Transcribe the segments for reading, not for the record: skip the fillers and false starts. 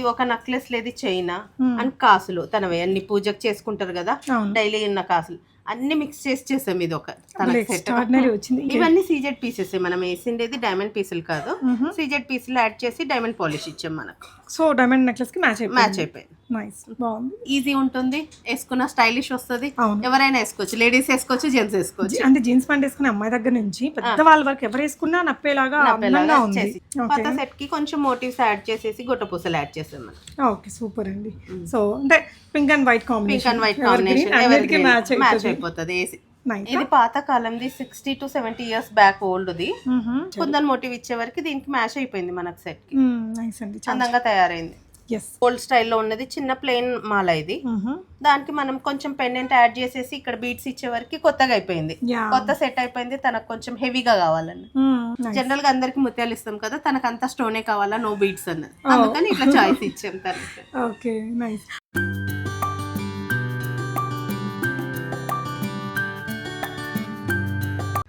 ఇది ఒక నెక్లెస్ లేదు చైనా అండ్ కాసులు తనవే అన్ని పూజకు చేసుకుంటారు కదా డైలీ ఉన్న కాసులు అన్ని మిక్స్ చేసాం. ఇది ఒక ఇవన్నీ సీజెడ్ పీసెస్ మనం వేసిండేది డైమండ్ పీసులు కాదు, సీజెడ్ పీసులు యాడ్ చేసి డైమండ్ పాలిష్ ఇచ్చాం మనకు. సో డైమండ్ నెక్లెస్ కి మ్యాచ్ అయిపోయింది. బాగుంది, ఈజీ ఉంటుంది, వేసుకున్న స్టైలిష్ వస్తుంది. ఎవరైనా వేసుకోవచ్చు, లేడీస్ వేసుకోవచ్చు, జెంట్స్ వేసుకోవచ్చు. అంటే జీన్స్ ప్యాంట్ వేసుకునే అమ్మాయి దగ్గర నుంచి పెద్ద వాళ్ళ వరకు ఎవరు వేసుకున్నా నప్పేలాగా ఉంది. కొత్త సెట్ కి కొంచెం మోటివ్స్ యాడ్ చేసేసి గొట్టపూసలు యాడ్ చేసాం మనం. ఓకే సూపర్ అండి. సో అంటే pink and white combination match అయిపోతుంది. ఇది పాత కాలంది 60 to 70 years బ్యాక్ ఓల్డ్ది. కుందన్ మోటివ్ ఇచ్చే వరకు దీనికి మ్యాచ్ అయిపోయింది మనకు సెట్ కి. అందంగా తయారైంది. ఓల్డ్ స్టైల్లో ఉన్నది చిన్న ప్లెయిన్ మాల ఇది. దానికి మనం కొంచెం పెండెంట్ యాడ్ చేసేసి ఇక్కడ బీట్స్ ఇచ్చే వరకు కొత్తగా అయిపోయింది, కొత్త సెట్ అయిపోయింది. తనకు కొంచెం హెవీగా కావాలని జనరల్ గా అందరికి ముత్యాలు ఇస్తాం కదా, తనకు అంతా స్టోనే కావాలా, నో బీట్స్ అన్నది, అందుకని ఇట్లా చాయిస్ ఇచ్చాం తనకి. Okay nice.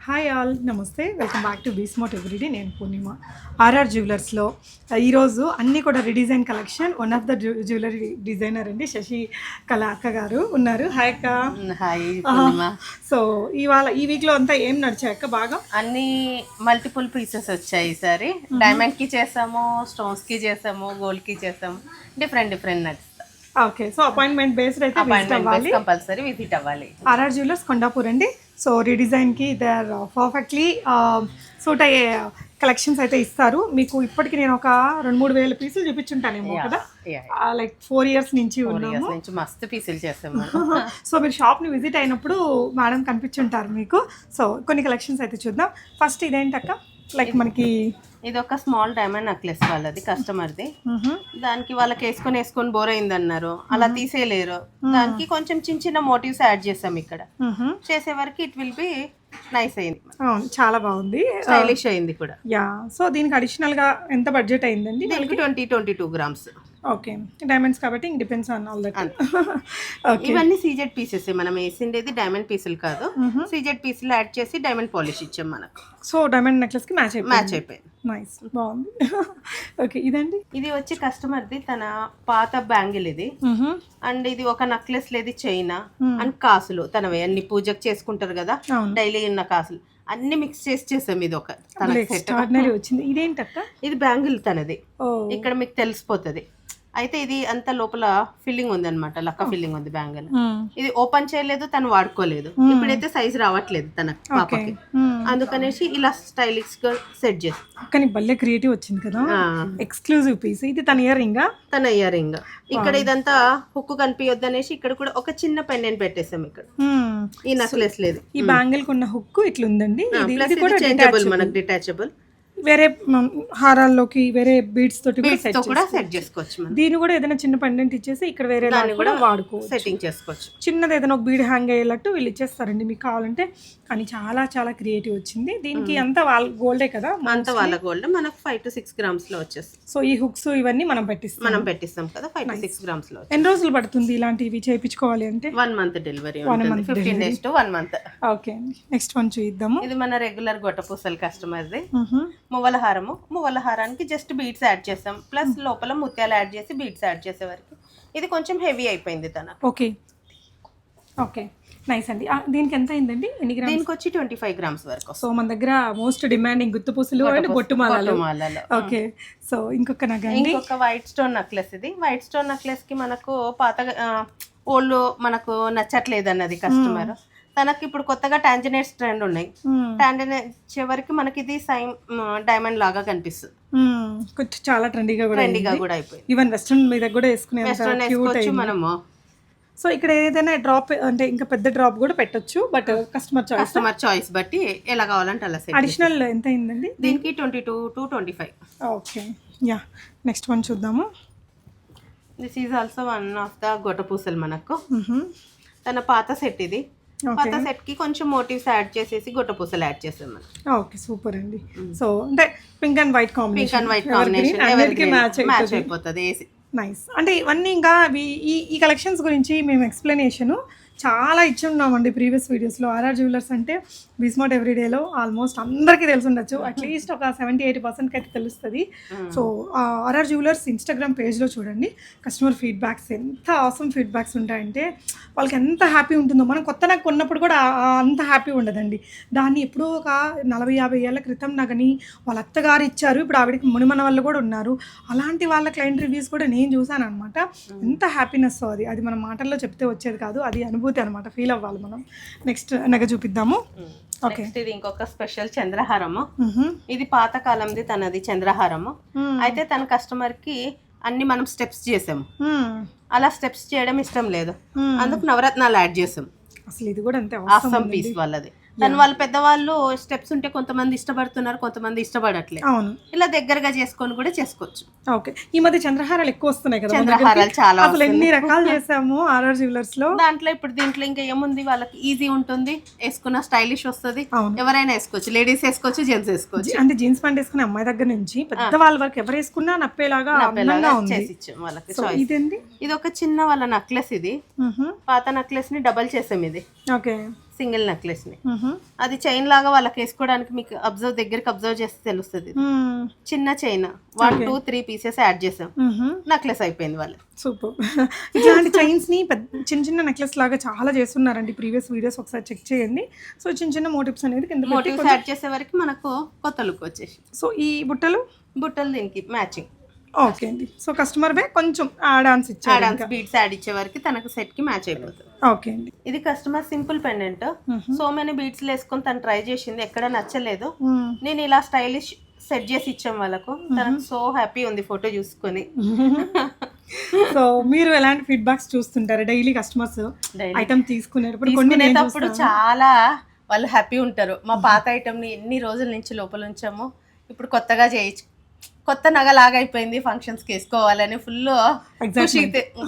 హాయ్ ఆల్, నమస్తే, welcome back to be smart everyday. నేను పూర్ణిమ. ఆర్ఆర్ జ్యువెలర్స్లో ఈరోజు అన్నీ కూడా redesign collection. One of the jewellery designer అండి శశి కళ అక్క గారు ఉన్నారు. హాయ్ అక్క. హాయ్. సో ఇవాళ ఈ వీక్లో అంతా ఏం నడిచాయి అక్క? బాగా అన్ని మల్టిపుల్ పీసెస్ వచ్చాయి ఈసారి. డైమండ్ కి చేసాము, స్టోన్స్ కి చేసాము, గోల్డ్ కి చేసాము, డిఫరెంట్ నడుస్తాయి. ఓకే, సో అపాయింట్మెంట్ బేస్డ్ అయితే కంపల్సరీ విజిట్ అవ్వాలి. ఆర్ఆర్ జ్యువెలర్స్ కొండాపూర్ అండి. సో రీడిజైన్కి దే ఆర్ పర్ఫెక్ట్లీ సూట్ అయ్యే కలెక్షన్స్ అయితే ఇస్తారు మీకు. ఇప్పటికి నేను ఒక 2-3 వేల పీసులు చూపించుంటానేమో కదా, లైక్ 4 years నుంచి ఉన్నాము. మస్తు పీసులు చేస్తాము. సో మీరు షాప్ని విజిట్ అయినప్పుడు మేడం కనిపించుంటారు మీకు. సో కొన్ని కలెక్షన్స్ అయితే చూద్దాం. ఫస్ట్ ఇదేంటక్క? లైక్ మనకి ఇది ఒక స్మాల్ డైమండ్ నెక్లెస్ వాళ్ళది, కస్టమర్ది. దానికి వాళ్ళకి వేసుకొని బోర్ అయింది అన్నారు, అలా తీసేయలేరు. దానికి కొంచెం చిన్న మోటివ్స్ యాడ్ చేసాం ఇక్కడ. చేసే వరకు ఇట్ విల్ బి నైస్ అయింది, చాలా బాగుంది, స్టైలిష్ అయింది కూడా. యా. సో దీనికి అడిషనల్ గా ఎంత బడ్జెట్ అయిందండి? దీనికి 22 grams. ఓకే, డైమండ్స్ కాబట్టి ఇంక డిపెండ్స్ ఆన్ ఆల్ దట్. ఇవన్నీ సీజెడ్ పీసెస్ మనం వేసిండేది డైమండ్ పీసులు కాదు, సీజెడ్ పీసులు యాడ్ చేసి డైమండ్ పాలిష్ ఇచ్చాం మనకు. సో డైమండ్ నెక్లెస్ కి మ్యాచ్ అయిపోయింది. నైస్, బాగుంది. ఓకే, ఇదండి. ఇది వచ్చి కస్టమర్ది తన పాత బ్యాంగిల్ ఇది. అండ్ ఇది ఒక నెక్లెస్ లేదు చైనా అండ్ కాసులు తనవే అన్ని పూజకు చేసుకుంటారు కదా డైలీ ఉన్న కాసులు అన్ని మిక్స్ చేసాం. ఇది ఒక వచ్చింది. ఇదేంటక్క? ఇది బ్యాంగిల్ తనది, ఇక్కడ మీకు తెలిసిపోతుంది. అయితే ఇది అంత లోపల ఫిల్లింగ్ ఉంది అనమాట, లక్క ఫిల్లింగ్ ఉంది బ్యాంగిల్. ఇది ఓపెన్ చేయలేదు, తను వాడుకోలేదు. ఇప్పుడైతే సైజ్ రావట్లేదు తన పాపకి, అందుకనేసి ఇలా స్టైలిష్ గా సెట్ చేసి. కానీ భలే క్రియేటివ్ వచ్చింది కదా, ఎక్స్క్లూజివ్ పీస్. ఇది తన ఇయర్ రింగ్. ఇక్కడ ఇదంతా హుక్కు కనిపించొద్దు అనేసి ఇక్కడ కూడా ఒక చిన్న పెండెంట్ పెట్టేసాం. ఇక్కడ ఈ నెక్లెస్ లేదు, ఈ బ్యాంగిల్ కున్న హుక్ ఇట్లా ఉందండి. మనకు డిటాచబుల్. వేరే హారాల్లోకి వేరే బీడ్స్ తోటి కూడా సెట్ చేసుకోవచ్చు. దీన్ని కూడా ఏదైనా చిన్న పెండెంట్ ఇచ్చేసి ఇక్కడ వేరే కూడా వాడుకోవచ్చు, సెట్టింగ్ చేసుకోవచ్చు. చిన్నది ఏదైనా ఒక బీడ్ హ్యాంగ్ అయ్యేటట్టు వీళ్ళు ఇచ్చేస్తారండి మీకు కావాలంటే. కానీ చాలా క్రియేటివ్ వచ్చింది. దీనికి అంతా వాళ్ళ గోల్డే కదా, అంతా వాళ్ళ గోల్డ్. మనకు 5 to 6 grams లో వచ్చేస్తుంది. సో ఈ హుక్స్ ఇవన్నీ మనం పెట్టిస్తాం కదా 5 to 6 grams లో. ఎన్ని రోజులు పడుతుంది ఇలాంటివి చేయించుకోవాలి అంటే? 1 month delivery, 15 days to 1 month. Okay, next one చూద్దాము. ఇది మన రెగ్యులర్ గొట్టపూసలు కస్టమర్ది. మువ్వల హారానికి జస్ట్ బీడ్స్ యాడ్ చేసాం, ప్లస్ లోపల ముత్యాలు యాడ్ చేసి బీడ్స్ యాడ్ చేసే వరకు ఇది కొంచెం హెవీ అయిపోయింది తన. ఓకే నైస్ అండి. దీనికి ఎంత అయిందండి? ఎన్ని గ్రామ్స్? దీనికి వచ్చి 25 grams వరకు. సో మన దగ్గర మోస్ట్ డిమాండింగ్ గుత్తుపూసలు అండ్ బొట్టుమాలలు. ఓకే, సో ఇంకొక వైట్ స్టోన్ నెక్లెస్. ఇది వైట్ స్టోన్ నెక్లెస్ కి మనకు పాతగా ఓల్డ్ మనకు నచ్చట్లేదు అన్నది కస్టమర్. తనకి ఇప్పుడు కొత్తగా టాంజనైట్స్ ట్రెండ్ ఉన్నాయి. టాంజనైట్ చివరికి మనకి ఇది సైమ్ డైమండ్ లాగా కనిపిస్తుంది. చాలా ట్రెండీగా కూడా అయిపోయింది. ఈవెన్ వెస్ట్రన్ మీద కూడా వేసుకోవచ్చు మనము. సో ఇక్కడ ఏదైనా డ్రాప్ అంటే ఇంకా పెద్ద డ్రాప్ కూడా పెట్టొచ్చు, బట్ కస్టమర్ చాయిస్ బట్టి ఎలా కావాలంటే అలా. అడిషనల్ ఎంత అయిందండి దీనికి? 22 to 25. Okay, yeah. Next one చూద్దాము. This is also one of the గొట్టపూసలు మనకు. తన పాత సెట్ ఇది. పాత సెట్ కి కొంచెం మోటివ్స్ యాడ్ చేసేసి గొట్టపూసలు యాడ్ చేసాం మనం. ఓకే, సూపర్ అండి. సో అంటే pink and white combination match అయిపోతుంది. నైస్. అంటే ఇవన్నీ ఇంకా ఈ కలెక్షన్స్ గురించి మేము ఎక్స్ప్లెనేషన్ చాలా ఇచ్చి ఉన్నామండి ప్రీవియస్ వీడియోస్లో. ఆర్ఆర్ జ్యువెలర్స్ అంటే బిస్మార్ట్ ఎవ్రీడేలో ఆల్మోస్ట్ అందరికీ తెలిసి ఉండొచ్చు, అట్లీస్ట్ ఒక 70-80% అయితే తెలుస్తుంది. సో ఆర్ఆర్ జ్యువెలర్స్ ఇన్స్టాగ్రామ్ పేజ్లో చూడండి, కస్టమర్ ఫీడ్బ్యాక్స్ ఎంత ఆసమ్ ఫీడ్బ్యాక్స్ ఉంటాయంటే వాళ్ళకి ఎంత హ్యాపీ ఉంటుందో. మనం కొత్త నగ కొన్నప్పుడు కూడా అంత హ్యాపీ ఉండదండి. దాన్ని ఎప్పుడో ఒక 40-50 ఏళ్ల క్రితం నగని వాళ్ళ అత్తగారు ఇచ్చారు, ఇప్పుడు ఆవిడకి మునిమన వాళ్ళు కూడా ఉన్నారు, అలాంటి వాళ్ళ క్లయింట్ రివ్యూస్ కూడా నేను చూసాను అనమాట. ఎంత హ్యాపీనెస్ అది మనం మాటల్లో చెప్తే వచ్చేది కాదు, అది అనుభూతి అనమాట, ఫీల్ అవ్వాలి మనం. నెక్స్ట్ నగ చూపిద్దాము. ఓకే, ఇది ఇంకొక స్పెషల్ చంద్రహారము. ఇది పాత కాలంది తనది చంద్రహారము. అయితే తన కస్టమర్ కి అన్ని మనం స్టెప్స్ చేసాము, అలా స్టెప్స్ చేయడం ఇష్టం లేదు, అందుకు నవరత్నాలు యాడ్ చేసాం. అసలు ఇది కూడా అంతే ఆసమ్ పీస్ వాళ్ళది. కానీ వాళ్ళ పెద్దవాళ్ళు స్టెప్స్ ఉంటే కొంతమంది ఇష్టపడుతున్నారు, కొంతమంది ఇష్టపడట్లేదు. అవును, ఇలా దగ్గరగా చేసుకొని కూడా చేసుకోవచ్చు. ఓకే, ఈ మధ్య చంద్రహారాలు ఎక్కువ వస్తున్నాయి కదా, చంద్రహారాలు చాలా అసలు ఎన్ని రకాలు చేసాము ఆర్ఆర్ జ్యువెలర్స్ లో. దాంట్లో ఇప్పుడు దీంట్లో ఇంకా ఏముంది, వాళ్ళకి ఈజీ ఉంటుంది, వేసుకున్న స్టైలిష్ వస్తుంది, ఎవరైనా వేసుకోవచ్చు, లేడీస్ వేసుకోవచ్చు, జెంట్స్ వేసుకోవచ్చు. అంటే జీన్స్ ప్యాంట్ వేసుకునే అమ్మాయి దగ్గర నుంచి పెద్ద వాళ్ళ వరకు ఎవరు వేసుకున్నా నప్పేలాగా చేసి ఇచ్చాం వాళ్ళకి. ఇదేంటి, ఇది ఒక చిన్న వాళ్ళ నెక్లెస్, ఇది పాత నెక్లెస్ ని డబల్ చేసాం. ఇది ఓకే, సింగిల్ నెక్లెస్ ని, అది చైన్ లాగా వాళ్ళకి వేసుకోవడానికి మీకు దగ్గరికి అబ్జర్వ్ చేస్తే తెలుస్తుంది. చిన్న చైన్ 1, 2, 3 పీసెస్ యాడ్ చేసాం, నెక్లెస్ అయిపోయింది వాళ్ళు. సూపర్. ఇట్లాంటి చైన్స్ ని చిన్న చిన్న నెక్లెస్ లాగా చాలా చేస్తున్నారండి ప్రీవియస్ వీడియోస్, ఒకసారి చెక్ చేయండి. సో చిన్న చిన్న మోటివ్స్ అనేది కింద మోటివ్స్ యాడ్ చేసే వరకు మనకు కొత్త లుక్ వచ్చేసి. సో ఈ బుట్టలు దీనికి మ్యాచింగ్. ఓకే అండి, సో కస్టమర్ వే కొంచెం యాడ్-ఆన్స్ ఇచ్చారు, బీడ్స్ యాడ్ ఇచ్చే వరకు తనకు సెట్ కి మ్యాచ్ అయిపోతుంది. ఓకే అండి, ఇది customer simple pendant, so many beads వేసుకొని తను ట్రై చేసింది, ఎక్కడ నచ్చలేదు. నేను ఇలా స్టైలిష్ సెట్ చేసి ఇచ్చాం వాళ్ళకు, తనకు సో హ్యాపీ ఉంది ఫోటో చూసుకొని. సో మీరు ఎలాంటి ఫీడ్బ్యాక్స్ చూస్తుంటారు డైలీ కస్టమర్స్ ఐటమ్ తీసుకునేటప్పుడు? చాలా వాళ్ళు హ్యాపీ ఉంటారు. మా పాత ఐటమ్ ని ఎన్ని రోజుల నుంచి లోపల ఉంచాము, ఇప్పుడు కొత్తగా కొత్త నగలాగా అయిపోయింది, ఫంక్షన్స్ కి వేసుకోవాలని ఫుల్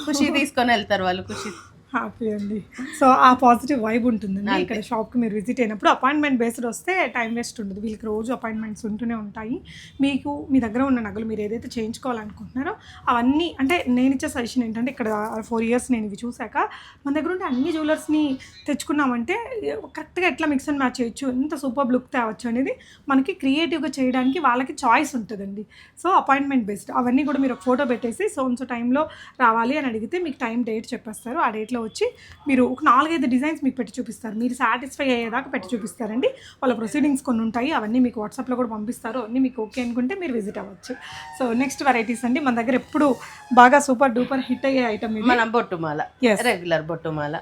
ఖుషి తీసుకొని వెళ్తారు వాళ్ళు. ఖుషి, హ్యాపీ అండి. సో ఆ పాజిటివ్ వైబ్ ఉంటుందండి ఇక్కడ షాప్కి మీరు విజిట్ అయినప్పుడు. అపాయింట్మెంట్ బేస్డ్ వస్తే టైం వేస్ట్ ఉండదు, వీళ్ళకి రోజు అపాయింట్మెంట్స్ ఉంటూనే ఉంటాయి. మీకు మీ దగ్గర ఉన్న నగలు మీరు ఏదైతే చేయించుకోవాలనుకుంటున్నారో అవన్నీ, అంటే నేను ఇచ్చే సజెషన్ ఏంటంటే, ఇక్కడ 4 years నేను ఇవి చూశాక మన దగ్గర ఉంటే అన్ని జ్యువెలర్స్ని తెచ్చుకున్నామంటే కరెక్ట్గా ఎట్లా మిక్స్ అండ్ మ్యాచ్ చేయొచ్చు, ఎంత సూపర్ లుక్ తేవచ్చు అనేది మనకి క్రియేటివ్గా చేయడానికి వాళ్ళకి చాయిస్ ఉంటుందండి. సో అపాయింట్మెంట్ బేస్డ్ అవన్నీ కూడా మీరు ఒక ఫోటో పెట్టేసి సో టైంలో రావాలి అని అడిగితే మీకు టైం డేట్ చెప్పేస్తారు, ఆ డేట్లో వచ్చి మీరు ఒక 4-5 డిజైన్స్ మీకు పెట్టి చూపిస్తారు, మీరు సాటిస్ఫై అయ్యేదాకా పెట్టి చూపిస్తారండి. వాళ్ళ ప్రొసీడింగ్స్ కొన్ని ఉంటాయి, అవన్నీ మీకు వాట్సాప్లో కూడా పంపిస్తారు, అన్నీ మీకు ఓకే అనుకుంటే మీరు విజిట్ అవ్వచ్చు. సో నెక్స్ట్ వెరైటీస్ అండి, మన దగ్గర ఎప్పుడు బాగా సూపర్ డూపర్ హిట్ అయ్యే ఐటమ్ ఇది మన బొట్టుమాల, రెగ్యులర్ బొట్టుమాల.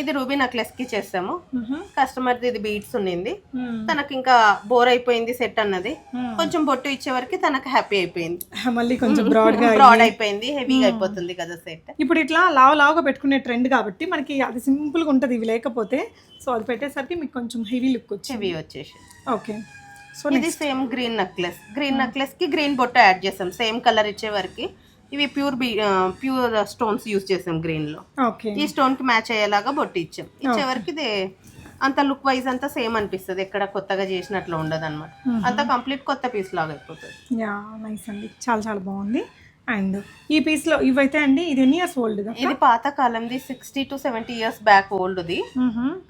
ఇది రూబీ నెక్లెస్ కి చేస్తాము. కస్టమర్ ఇది బీడ్స్ ఉన్నింది, తనకి ఇంకా బోర్ అయిపోయింది సెట్ అన్నది, కొంచెం బొట్టు ఇచ్చే వరకు తనకు హ్యాపీ అయిపోయింది, మళ్ళీ కొంచెం బ్రాడ్ అయిపోయింది, హెవీగా అయిపోతుంది కదా సెట్. ఇప్పుడు ఇట్లా లావుగా పెట్టుకునే ట్రెండ్ కాబట్టి మనకి అది సింపుల్గా ఉంటుంది, ఇవి లేకపోతే సో అది పెట్టేసరికి మీకు కొంచెం హెవీ లుక్ వచ్చేసి. ఓకే, సో ఇది సేమ్ గ్రీన్ నెక్లెస్ కి గ్రీన్ బొట్టు యాడ్ చేసాం, సేమ్ కలర్ ఇచ్చే వరకు. ఇవి ప్యూర్ స్టోన్స్ యూజ్ చేసాం గ్రీన్ లో. ఈ స్టోన్ కి మ్యాచ్ అయ్యేలాగా బొట్టు ఇచ్చే వరకు ఇది అంత లుక్ వైజ్ అంతా సేమ్ అనిపిస్తుంది, ఎక్కడ కొత్తగా చేసినట్లు ఉండదు అనమాట, అంతా కంప్లీట్ కొత్త పీస్ లాగా అయిపోతుంది. నైస్ అండి, చాలా చాలా బాగుంది. అండ్ ఈ పీస్లో ఇవైతే అండి, ఇది ఎన్ని ఇయర్స్ ఓల్డ్? ఇది పాత కాలంది, 60 to 70 years బ్యాక్ ఓల్డ్ది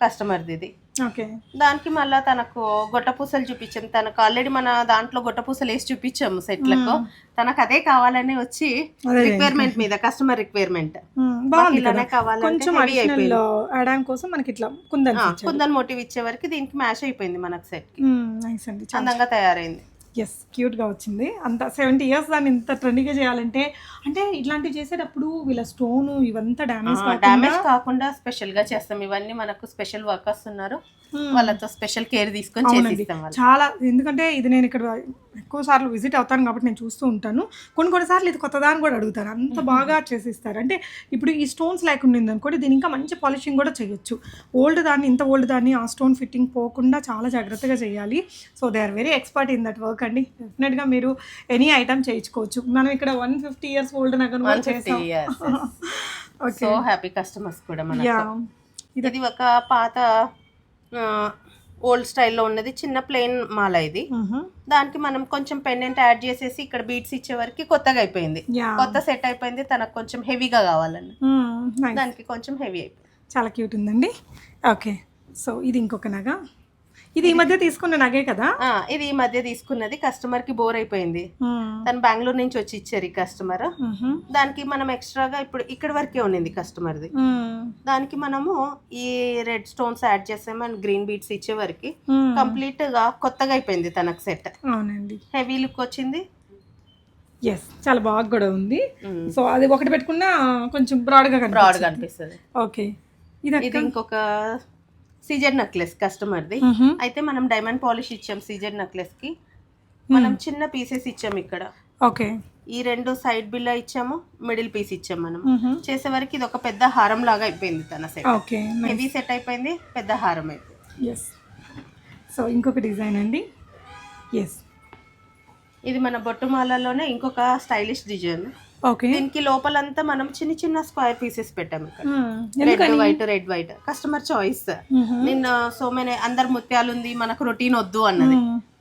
కస్టమర్ది ఇది. ఓకే, దానికి మళ్ళీ తనకు గొట్టపూసలు చూపించాము, తనకు ఆల్రెడీ మన దాంట్లో గొట్టపూసలు వేసి చూపించాము సెట్లకు, తనకు అదే కావాలని వచ్చి రిక్వైర్మెంట్ మీద, కస్టమర్ రిక్వైర్మెంట్ ఇలానే కావాలంటే కోసం మనకి ఇట్లా కుందన్ మోటివ్ ఇచ్చే వరకు దీనికి మ్యాచ్ అయిపోయింది మనకు సెట్ కి, అందంగా తయారైంది. ఎస్, క్యూట్గా వచ్చింది. అంత 70 years దాన్ని ఇంత ట్రెండీగా చేయాలంటే, అంటే ఇట్లాంటివి చేసేటప్పుడు వీళ్ళ స్టోన్ ఇవంతా డ్యామేజ్ కాకుండా స్పెషల్ గా చేస్తాం. ఇవన్నీ మనకు స్పెషల్ వర్కర్స్ ఉన్నారు, వాళ్ళతో స్పెషల్ కేర్ తీసుకొని చేసిస్తాం చాలా. ఎందుకంటే ఇది నేను ఇక్కడ ఎక్కువ సార్లు విజిట్ అవుతాను కాబట్టి నేను చూస్తూ ఉంటాను, కొన్నిసార్లు ఇది కొత్తదాన్ని కూడా అడుగుతాను, అంత బాగా చేసిస్తారు. అంటే ఇప్పుడు ఈ స్టోన్స్ లేకుండా అనుకోండి, దీని ఇంకా మంచి పాలిషింగ్ కూడా చేయొచ్చు. ఇంత ఓల్డ్ దాన్ని ఆ స్టోన్ ఫిట్టింగ్ పోకుండా చాలా జాగ్రత్తగా చేయాలి. So they are very expert in that work అండి. డెఫినెట్గా మీరు ఎనీ ఐటమ్ చేయించుకోవచ్చు. మనం ఇక్కడ 150 years ఓల్డ్ నగను చేసాం. సో హ్యాపీ కస్టమర్స్ కూడా. ఇది ఒక పాత ఓల్డ్ స్టైల్లో ఉన్నది, చిన్న ప్లెయిన్ మాల ఇది. దానికి మనం కొంచెం పెండెంట్ యాడ్ చేసేసి ఇక్కడ బీట్స్ ఇచ్చే వరకు కొత్తగా అయిపోయింది, కొత్త సెట్ అయిపోయింది. తనకు కొంచెం హెవీగా కావాలని దానికి కొంచెం హెవీ అయిపోయింది. చాలా క్యూట్ ఉందండి. ఓకే, సో ఇది ఇంకొక నగ. ఇది ఈ మధ్య తీసుకున్న నగే కదా? ఇది ఈ మధ్య తీసుకున్నది. కస్టమర్ కి బోర్ అయిపోయింది, తను బెంగళూరు నుంచి వచ్చి ఇచ్చారు ఈ కస్టమర్. దానికి మనం ఎక్స్ట్రాగా ఇప్పుడు ఇక్కడ వరకే ఉన్నింది కస్టమర్ది, దానికి మనము ఈ రెడ్ స్టోన్స్ యాడ్ చేసాము అండ్ గ్రీన్ బీడ్స్ ఇచ్చే వరకు కంప్లీట్ గా కొత్తగా అయిపోయింది తనకు సెట్. అవునండి, హెవీ లుక్ వచ్చింది. ఎస్, చాలా బాగా కూడా ఉంది. సో అది ఒకటి పెట్టుకున్నా కొంచెం బ్రాడ్ గా కనిపిస్తుంది. ఓకే, ఇది ఇంకొక సీజెడ్ నెక్లెస్ కస్టమర్ది. అయితే మనం డైమండ్ పాలిష్ ఇచ్చాం సీజెడ్ నెక్లెస్ కి. మనం చిన్న పీసెస్ ఇచ్చాం ఇక్కడ. ఓకే, ఈ రెండు సైడ్ బిల్లా ఇచ్చాము, మిడిల్ పీస్ ఇచ్చాం. మనం చేసే వరకు ఇది ఒక పెద్ద హారం లాగా అయిపోయింది తన సెట్. ఓకే, హెవీ సెట్ అయిపోయింది, పెద్ద హారం అయిపోయింది. ఎస్, సో ఇంకొక డిజైన్ అండి. ఎస్, ఇది మన బొట్టుమాలలోనే ఇంకొక స్టైలిష్ డిజైన్. ఓకే, దీనికి లోపలంతా మనం చిన్న చిన్న స్క్వేర్ పీసెస్ పెట్టాము. Red white customer choice. నిన్న సో మెనీ అందరు ముత్యాలు ఉంది, మనకు రొటీన్ వద్దు అన్నది.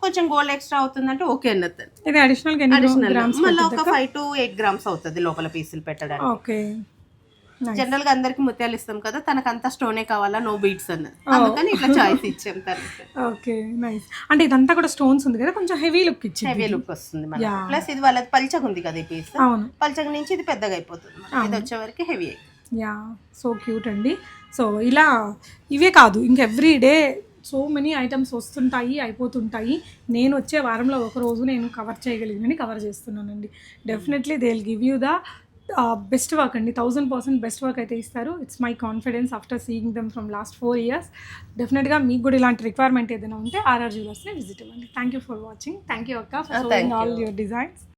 కొంచెం గోల్డ్ ఎక్స్ట్రా అవుతుందంటే ఓకే అన్నది. ఇది అడిషనల్ మళ్ళీ ఒక 5 to 8 grams అవుతుంది లోపల పీసులు పెట్టడానికి. ఓకే, జనరల్ గా అందరికి ముత్యాలు ఇస్తాం కదా, తనకు అంతా స్టోనే కావాలా, నో బీడ్స్ అన్నది. అందుకని ఇట్లా చాయిస్ ఇచ్చాం తనకి. Okay, nice. అంటే ఇదంతా కూడా స్టోన్స్ ఉంది కదా, కొంచెం హెవీ లుక్ ఇచ్చింది. హెవీ లుక్ వస్తుంది మనకి. ప్లస్ ఇది వాళ్ళది పల్చగా ఉంది కదా ఈ పీస్, పల్చగా నుంచి ఇది పెద్దగా అయిపోతుంది. ఇది వచ్చే వరకు హెవీ అయిపోతుంది. యా, సో క్యూట్ అండి. సో ఇలా ఇవే కాదు, ఇంక every day so many items వస్తుంటాయి, అయిపోతుంటాయి. నేను వచ్చే వారంలో ఒక రోజు నేను కవర్ చేయగలిగినని కవర్ చేస్తున్నానండి. Definitely they will give you the best work అండి. 1000% బెస్ట్ వర్క్ అయితే ఇస్తారు. It's my confidence after seeing them from last 4 years. డెఫినెట్గా మీకు కూడా ఇలాంటి రిక్వైర్మెంట్ ఏదైనా ఉంటే RR Jewellers విజిట్ అవ్వండి. Thank you for watching. Thank you అక్క for showing all your designs.